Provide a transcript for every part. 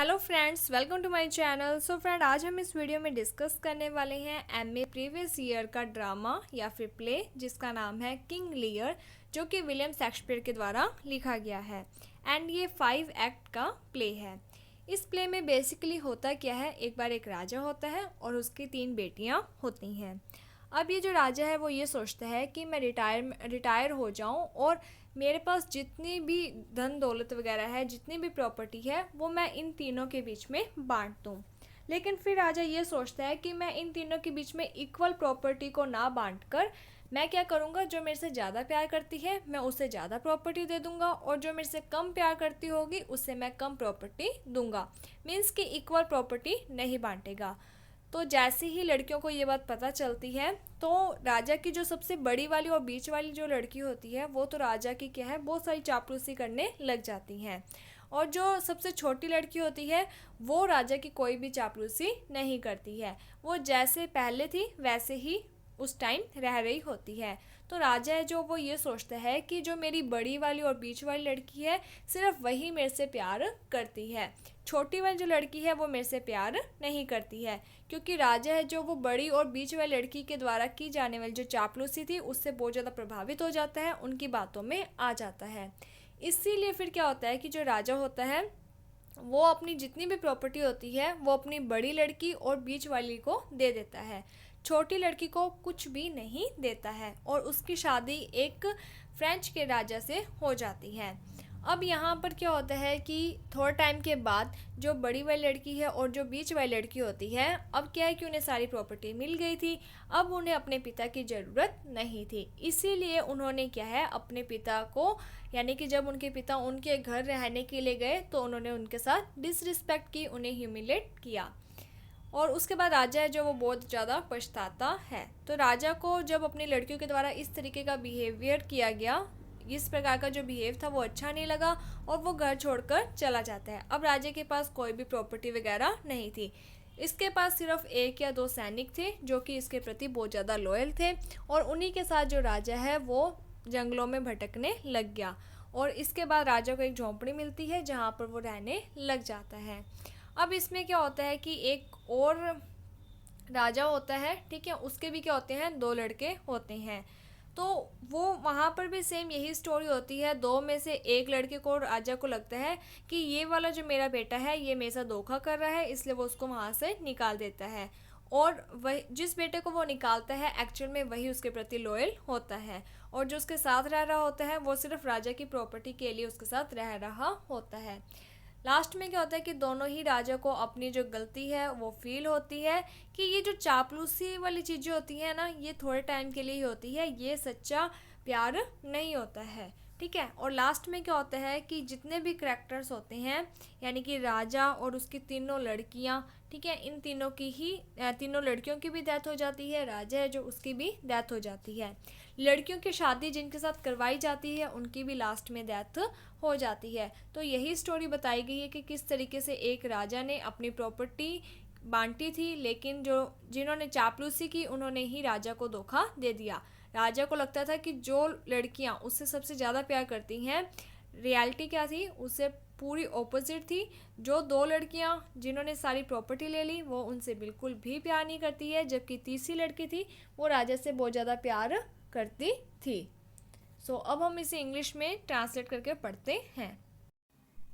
Hello friends, welcome to my channel. So friend, आज हम इस वीडियो में डिस्कस करने वाले हैं एमए प्रीवियस ईयर का ड्रामा या फिर प्ले जिसका नाम है किंग लियर, जो कि विलियम शेक्सपियर के द्वारा लिखा गया है। एंड ये 5 एक्ट का प्ले है। इस प्ले में बेसिकली होता क्या है, एक बार एक राजा होता है और उसकी 3 बेटियां होती हैं। अब ये जो राजा है वो ये सोचता है कि मैं रिटायर हो जाऊं और मेरे पास जितनी भी धन दौलत वगैरह है, जितनी भी प्रॉपर्टी है, वो मैं इन तीनों के बीच में बांट दूँ। लेकिन फिर राजा ये सोचता है कि मैं इन तीनों के बीच में इक्वल प्रॉपर्टी को ना बांट कर मैं क्या करूँगा, जो मेरे से ज़्यादा प्यार करती है मैं उसे ज़्यादा प्रॉपर्टी दे दूँगा और जो मेरे से कम प्यार करती होगी उससे मैं कम प्रॉपर्टी दूँगा। मीन्स कि इक्वल प्रॉपर्टी नहीं बांटेगा। तो जैसे ही लड़कियों को ये बात पता चलती है तो राजा की जो सबसे बड़ी वाली और बीच वाली जो लड़की होती है वो तो राजा की क्या है, बहुत सारी चापलूसी करने लग जाती हैं। और जो सबसे छोटी लड़की होती है वो राजा की कोई भी चापलूसी नहीं करती है। वो जैसे पहले थी वैसे ही उस टाइम रह रही होती है। तो राजा है जो वो ये सोचता है कि जो मेरी बड़ी वाली और बीच वाली लड़की है सिर्फ वही मेरे से प्यार करती है, छोटी वाली जो लड़की है वो मेरे से प्यार नहीं करती है। क्योंकि राजा है जो वो बड़ी और बीच वाली लड़की के द्वारा की जाने वाली जो चापलूसी थी उससे बहुत ज़्यादा प्रभावित हो जाता है, उनकी बातों में आ जाता है। इसीलिए फिर क्या होता है कि जो राजा होता है वो अपनी जितनी भी प्रॉपर्टी होती है वो अपनी बड़ी लड़की और बीच वाली को दे देता है, छोटी लड़की को कुछ भी नहीं देता है। और उसकी शादी एक फ्रेंच के राजा से हो जाती है। अब यहाँ पर क्या होता है कि थोड़ा टाइम के बाद जो बड़ी वाली लड़की है और जो बीच वाली लड़की होती है, अब क्या है कि उन्हें सारी प्रॉपर्टी मिल गई थी। अब उन्हें अपने पिता की ज़रूरत नहीं थी, इसीलिए उन्होंने क्या है अपने पिता को, यानी कि जब उनके पिता उनके घर रहने के लिए गए तो उन्होंने उनके साथ डिसरिस्पेक्ट की, उन्हें ह्यूमिलेट किया। और उसके बाद राजा है जो वो बहुत ज़्यादा पछताता है। तो राजा को जब अपनी लड़कियों के द्वारा इस तरीके का बिहेवियर किया गया, इस प्रकार का जो बिहेव था वो अच्छा नहीं लगा और वो घर छोड़कर चला जाता है। अब राजा के पास कोई भी प्रॉपर्टी वगैरह नहीं थी। इसके पास सिर्फ 1 या 2 सैनिक थे जो कि इसके प्रति बहुत ज़्यादा लॉयल थे और उन्हीं के साथ जो राजा है वो जंगलों में भटकने लग गया। और इसके बाद राजा को एक झोंपड़ी मिलती है जहाँ पर वो रहने लग जाता है। अब इसमें क्या होता है कि एक और राजा होता है, ठीक है, उसके भी क्या होते हैं, 2 लड़के होते हैं। तो वो वहाँ पर भी सेम यही स्टोरी होती है। 2 में से एक लड़के को, राजा को लगता है कि ये वाला जो मेरा बेटा है ये मेरे साथ धोखा कर रहा है, इसलिए वो उसको वहाँ से निकाल देता है। और वही जिस बेटे को वो निकालता है एक्चुअल में वही उसके प्रति लॉयल होता है। और जो उसके साथ रह रहा होता है वो सिर्फ राजा की प्रॉपर्टी के लिए उसके साथ रह रहा होता है। लास्ट में क्या होता है कि दोनों ही राजा को अपनी जो गलती है वो फील होती है कि ये जो चापलूसी वाली चीज़ें होती हैं ना, ये थोड़े टाइम के लिए ही होती है, ये सच्चा प्यार नहीं होता है, ठीक है। और लास्ट में क्या होता है कि जितने भी करेक्टर्स होते हैं, यानी कि राजा और उसकी तीनों लड़कियां, ठीक है, इन तीनों की ही तीनों लड़कियों की भी डेथ हो जाती है, राजा है जो उसकी भी डेथ हो जाती है। लड़कियों की शादी जिनके साथ करवाई जाती है उनकी भी लास्ट में डेथ हो जाती है। तो यही स्टोरी बताई गई है कि किस तरीके से एक राजा ने अपनी प्रॉपर्टी बांटी थी, लेकिन जो जिन्होंने चापलूसी की उन्होंने ही राजा को धोखा दे दिया। राजा को लगता था कि जो लड़कियां उससे सबसे ज़्यादा प्यार करती हैं, रियलिटी क्या थी, उससे पूरी ऑपोजिट थी। जो 2 लड़कियां जिन्होंने सारी प्रॉपर्टी ले ली वो उनसे बिल्कुल भी प्यार नहीं करती है, जबकि तीसरी लड़की थी वो राजा से बहुत ज़्यादा प्यार करती थी। अब हम इसे इंग्लिश में ट्रांसलेट करके पढ़ते हैं।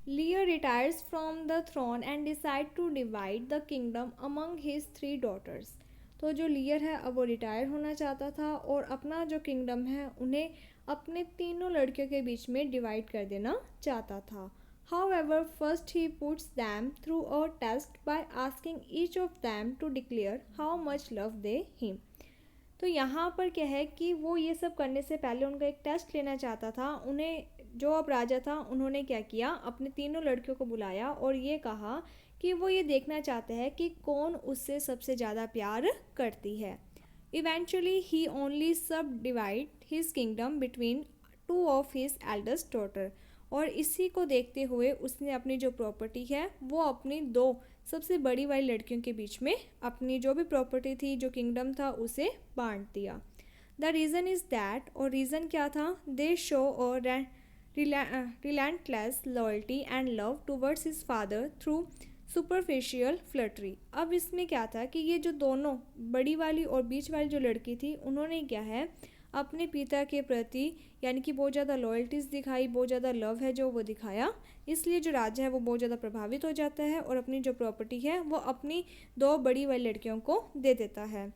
Lear retires from the throne and decide to divide the kingdom among his 3 daughters. तो जो लियर है अब वो रिटायर होना चाहता था और अपना जो किंगडम है उन्हें अपने तीनों लड़कियों के बीच में डिवाइड कर देना चाहता था। However, first he puts them through a test by asking each of them to declare how much love they him. तो यहाँ पर क्या है कि वो ये सब करने से पहले उनका एक टेस्ट लेना चाहता था। उन्हें जो अब राजा था उन्होंने क्या किया, अपने तीनों लड़कियों को बुलाया और ये कहा कि वो ये देखना चाहते हैं कि कौन उससे सबसे ज़्यादा प्यार करती है। इवेंचुअली ही ओनली सब divide his kingdom between 2 of his eldest daughter. और इसी को देखते हुए उसने अपनी जो प्रॉपर्टी है वो अपनी 2 सबसे बड़ी वाली लड़कियों के बीच में अपनी जो भी प्रॉपर्टी थी, जो किंगडम था, उसे बांट दिया। द रीज़न इज़ दैट, और रीज़न क्या था, दे शो और relentless loyalty and love towards his father through superficial flattery. अब इसमें क्या था कि ये जो दोनों बड़ी वाली और बीच वाली जो लड़की थी, उन्होंने क्या है अपने पिता के प्रति यानी कि बहुत ज़्यादा लॉयल्टीज़ दिखाई, बहुत ज़्यादा लव है जो वो दिखाया, इसलिए जो राजा है वो बहुत ज़्यादा प्रभावित हो जाता है और अपनी जो प्रॉपर्टी है वो अपनी दो बड़ी वाली लड़कियों को दे देता है।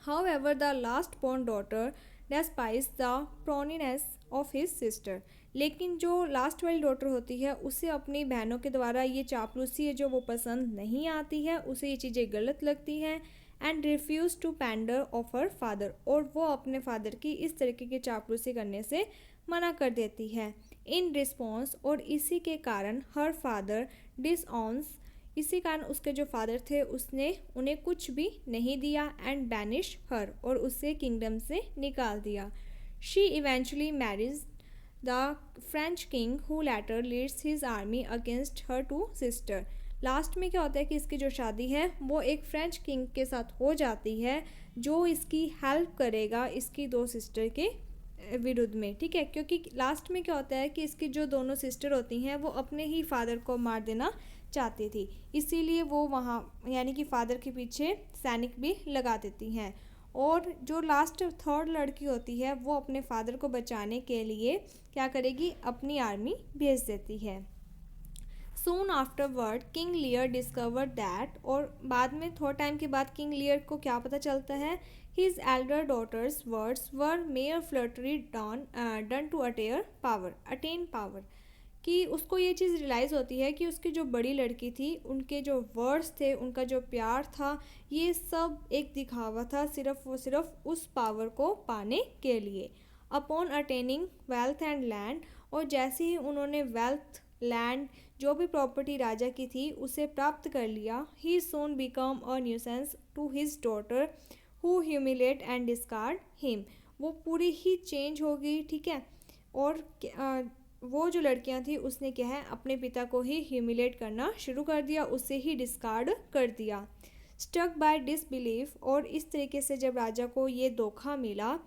However, the last born daughter despises the prominence of his sister. लेकिन जो लास्ट वाली डॉटर होती है उसे अपनी बहनों के द्वारा ये चापलूसी है जो वो पसंद नहीं आती है, उसे ये चीज़ें गलत लगती हैं and refuse to pander of her father, और वो अपने फादर की इस तरीके की चापलूसी करने से मना कर देती है। इन रिस्पॉन्स, और इसी के कारण हर फादर डिसऑन्स, इसी कारण उसके जो फादर थे उसने उन्हें कुछ भी नहीं दिया एंड बैनिश हर, और उससे किंगडम से निकाल दिया। She eventually marries the French king who later leads his army against her two sister. लास्ट में क्या होता है कि इसकी जो शादी है वो एक फ्रेंच किंग के साथ हो जाती है जो इसकी हेल्प करेगा इसकी दो सिस्टर के विरुद्ध में, ठीक है। क्योंकि लास्ट में क्या होता है कि इसकी जो दोनों सिस्टर होती हैं वो अपने ही फादर को मार देना चाहती थी, इसीलिए वो वहाँ यानी कि फादर के पीछे सैनिक भी लगा देती हैं। और जो लास्ट थर्ड लड़की होती है वो अपने फादर को बचाने के लिए क्या करेगी, अपनी आर्मी भेज देती है। Soon afterward King Lear discover that, और बाद में थोड़ा टाइम के बाद किंग लियर को क्या पता चलता है, his elder daughters words were mere flattery done to attain power, कि उसको ये चीज़ रियलाइज़ होती है कि उसकी जो बड़ी लड़की थी उनके जो वर्ड्स थे, उनका जो प्यार था, ये सब एक दिखावा था सिर्फ वो सिर्फ उस पावर को पाने के लिए। Upon attaining wealth and land, और जैसे ही उन्होंने वेल्थ, लैंड, जो भी प्रॉपर्टी राजा की थी उसे प्राप्त कर लिया, he soon become a nuisance to his daughter who humiliate and discard him. वो पूरी ही चेंज हो गई, ठीक है। और वो जो लड़कियां थी उसने क्या है अपने पिता को ही ह्यूमिलेट करना शुरू कर दिया, उससे ही डिस्कार्ड कर दिया। स्टक बाय डिसबिलीफ, और इस तरीके से जब राजा को ये धोखा मिला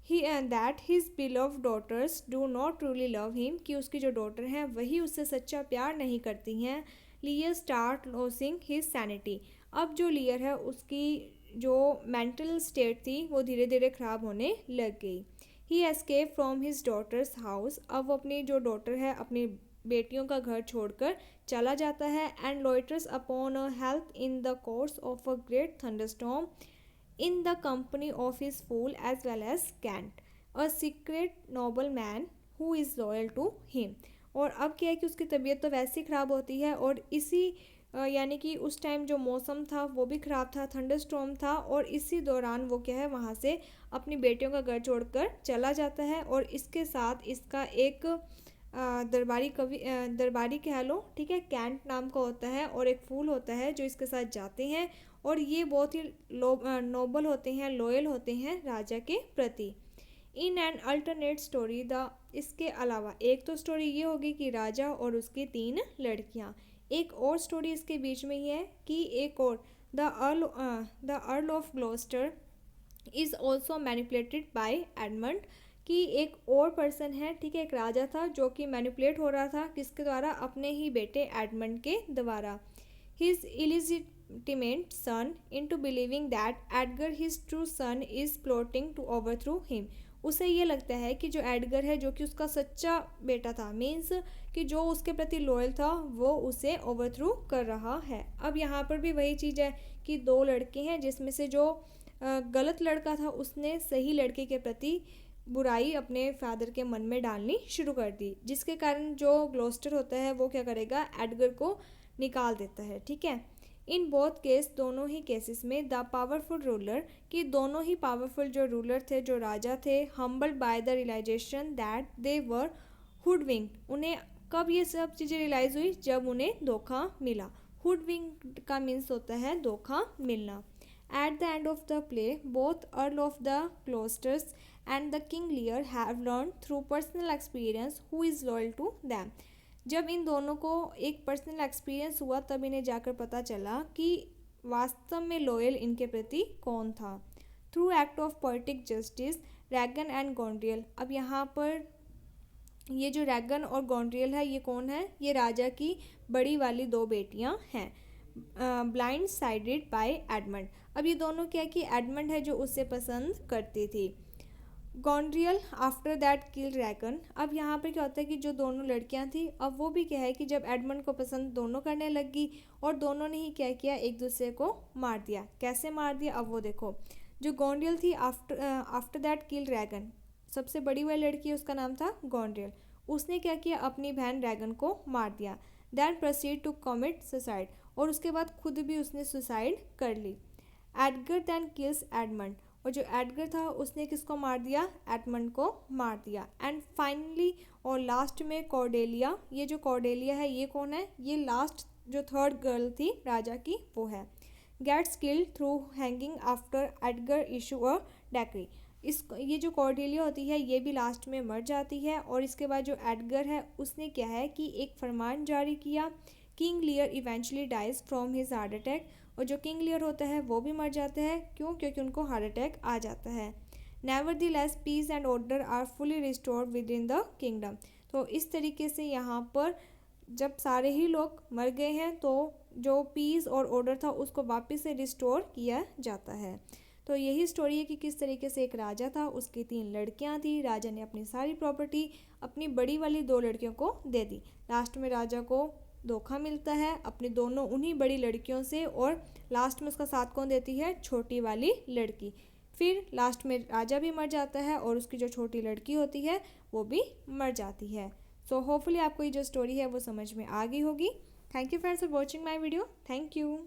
he and that his beloved daughters do not truly love him, कि उसकी जो डॉटर हैं वही उससे सच्चा प्यार नहीं करती हैं। लियर स्टार्ट लॉसिंग हिज सैनिटी, अब जो लियर है उसकी जो मेंटल स्टेट थी वो धीरे धीरे ख़राब होने लग गई। He escape from his daughters house, अब वो अपनी जो डॉटर है अपनी बेटियों का घर छोड़कर चला जाता है। And loiters upon a heath in the course of a great thunderstorm in the company of his fool as well as Kent a secret noble man who is loyal to him. और अब क्या है कि उसकी तबीयत तो वैसे ही ख़राब होती है, और इसी यानी कि उस टाइम जो मौसम था वो भी ख़राब था, थंडरस्टॉर्म था, और इसी दौरान वो क्या है वहाँ से अपनी बेटियों का घर छोड़कर चला जाता है। और इसके साथ इसका एक दरबारी कवि, दरबारी कह लो, ठीक है, कैंट नाम का होता है, और एक फूल होता है जो इसके साथ जाते हैं, और ये बहुत ही नोबल होते हैं, लॉयल होते हैं राजा के प्रति। In an alternate story the, इसके अलावा एक तो स्टोरी ये होगी कि राजा और उसकी 3 लड़कियां, एक और स्टोरी इसके बीच में ही है कि एक और the Earl of Gloucester is also manipulated by Edmund, कि एक और पर्सन है, ठीक है, एक राजा था जो कि मैनिपुलेट हो रहा था किसके द्वारा, अपने ही बेटे एडमंड के द्वारा। His illegitimate son into believing that Edgar his true son is plotting to overthrow him, उसे ये लगता है कि जो एडगर है जो कि उसका सच्चा बेटा था, मीन्स कि जो उसके प्रति लॉयल था वो उसे ओवरथ्रो कर रहा है। अब यहाँ पर भी वही चीज़ है कि 2 लड़के हैं जिसमें से जो गलत लड़का था उसने सही लड़के के प्रति बुराई अपने फादर के मन में डालनी शुरू कर दी, जिसके कारण जो ग्लोस्टर होता है वो क्या करेगा, एडगर को निकाल देता है, ठीक है। इन बोथ केस, दोनों ही केसेस में द पावरफुल रूलर, कि दोनों ही पावरफुल जो रूलर थे, जो राजा थे, humbled by the realization that they were hoodwinked, उन्हें कब ये सब चीज़ें रियलाइज़ हुई, जब उन्हें धोखा मिला। हुडविंक्ड का मीन्स होता है धोखा मिलना। At the end of the play both Earl of the Gloucester and the king Lear have learn through personal experience who is loyal to them, जब इन दोनों को एक पर्सनल एक्सपीरियंस हुआ तब इन्हें जाकर पता चला कि वास्तव में लॉयल इनके प्रति कौन था। Through act of poetic justice Regan and Goneril, अब यहाँ पर ये जो रैगन और गॉन्ड्रियल है ये कौन है, ये राजा की बड़ी वाली दो बेटियां हैं, ब्लाइंड साइडेड बाय एडमंड। अब ये दोनों क्या कि एडमंड है जो उससे पसंद करती थी। गॉन्ड्रियल आफ्टर दैट किल रैगन। अब यहाँ पर क्या होता है कि जो दोनों लड़कियां थी अब वो भी क्या है कि जब एडमंड को पसंद दोनों करने लगी और दोनों ने ही क्या किया, एक दूसरे को मार दिया। कैसे मार दिया अब वो देखो। जो गॉन्ड्रियल थी आफ्टर दैट किल रैगन, सबसे बड़ी वाली लड़की है उसका नाम था गॉन्ड्रियल, उसने क्या किया, अपनी बहन रैगन को मार दिया। Then proceed to commit suicide, और उसके बाद खुद भी उसने सुसाइड कर ली। एडगर दैन किल्स एडमंड, और जो एडगर था उसने किसको मार दिया, एडमंड को मार दिया। एंड फाइनली और लास्ट में कॉर्डेलिया, ये जो कॉर्डेलिया है ये कौन है, ये लास्ट जो थर्ड गर्ल थी राजा की वो है। Gets killed through hanging after Edgar issue a decree. ये जो कॉर्डेलिया होती है ये भी लास्ट में मर जाती है, और इसके बाद जो एडगर है उसने क्या है कि एक फरमान जारी किया। King Lear eventually dies from his heart attack, और जो किंग लियर होता है वो भी मर जाते हैं। क्यों, क्योंकि उनको हार्ट अटैक आ जाता है। Nevertheless peace and order are fully restored within the kingdom. तो इस तरीके से यहाँ पर जब सारे ही लोग मर गए हैं तो जो पीस और ऑर्डर था उसको वापस से रिस्टोर किया जाता है। तो यही स्टोरी है कि किस तरीके से एक राजा था, उसकी 3 लड़कियां थी, राजा ने अपनी सारी प्रॉपर्टी अपनी बड़ी वाली 2 लड़कियों को दे दी। लास्ट में राजा को धोखा मिलता है अपनी दोनों उन्हीं बड़ी लड़कियों से, और लास्ट में उसका साथ कौन देती है, छोटी वाली लड़की। फिर लास्ट में राजा भी मर जाता है और उसकी जो छोटी लड़की होती है वो भी मर जाती है। सो होपफुली आपको ये जो स्टोरी है वो समझ में आ गई होगी। Thank you friends for watching my video. Thank you.